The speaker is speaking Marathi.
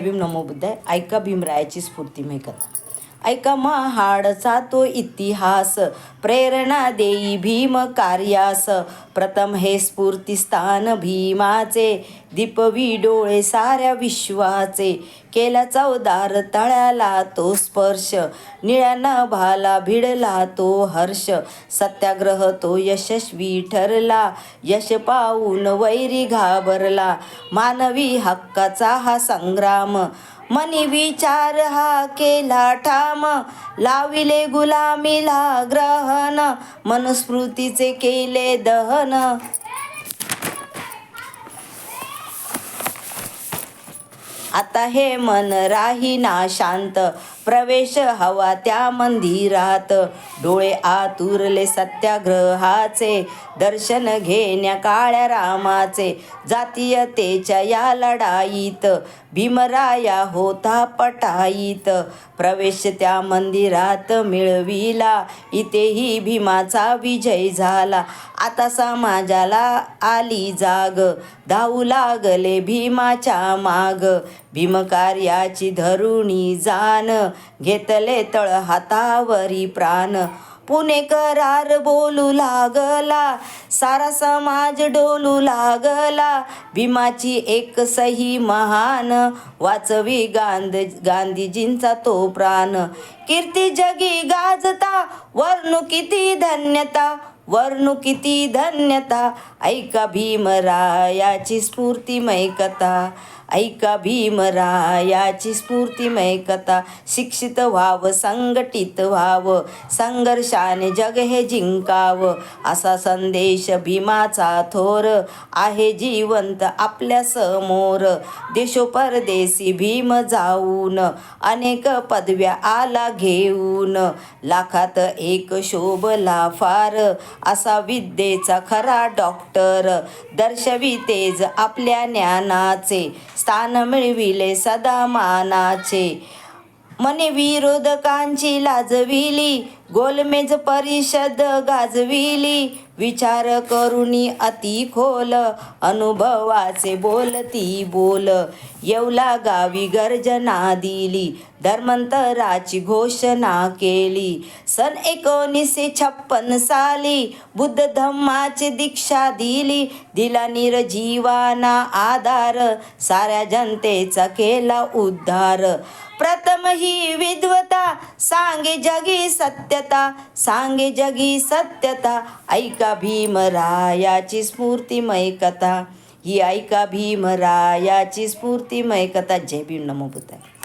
भीम नमो बुद्धाय. ऐका भीमरायाची स्फूर्तिमय कथा. ऐका महाडचा तो इतिहास, प्रेरणा देई भीम कार्यास. प्रथम हे स्फूर्तिस्थान भीमाचे, दीपवी डोळे साऱ्या विश्वाचे. केला चवदार तळ्याला तो स्पर्श, निळ्या नभाला भिडला तो हर्ष. सत्याग्रह तो यशस्वी ठरला, यश पाहून वैरी घाबरला. मानवी हक्काचा हा संग्राम, मनी विचार हा केला ठाम. लाविले गुलामीला ग्रहण, मनुस्मृतीचे केले दहन. आता हे मन राहीना शांत, प्रवेश हवा त्या मंदिरात. डोळे आतुरले सत्याग्रहाचे, दर्शन घेण्या काळ्या रामाचे. जातीयतेच्या या लढाईत भीमराया होता पटाईत. प्रवेश त्या मंदिरात मिळविला, इथेही भीमाचा विजय झाला. आता समाजाला आली जाग, धावू लागले भीमाच्या माग. भीमकार्याची धरुणी जाण, घेतले तळ हातावरी प्राण. पुणेकरार बोलू लागला, सारा समाज डोलू लागला. भीमाची एक सही महान, वाचवी गांधीजींचा तो प्राण. कीर्ती जगी गाजता, वर्णू किती धन्यता, वर्णू किती धन्यता. ऐका भीमरायाची स्फूर्तिमय कथा, ऐका भीमरायाची स्फूर्तिमय कथा. शिक्षित व्हावं, संघटित व्हावं, संघर्षाने जग हे जिंकावं. असा संदेश भीमाचा थोर आहे जिवंत आपल्या समोर. देशोपरदेशी भीम जाऊन, अनेक पदव्या आला घेऊन. लाखात एक शोभला फार, असा विद्येचा खरा डॉक्टर. दर्शवी तेज आपल्या ज्ञानाचे, स्थान मिळविले सदा मानाचे. मने विरोधकांची लाजविली, गोलमेज परिषद गाजविली. विचार करुणी अति खोल, अनुभवाचे बोलती बोल. येवला गावी गर्जना दिली, धर्मांतराची घोषणा केली. सन 1956 साली बुद्ध धम्माची दीक्षा दिली. दिला निर्जीवाना आधार, साऱ्या जनतेचा केला उद्धार. प्रथम ही विद्वता, सांगे जगी सत्यता, सांगे जगी सत्यता. ऐका भीमरायाची स्फूर्तिमय कथा, ही ऐका भीमरायाची स्फूर्तिमय कथा. जय भीम नमो बुद्धाय.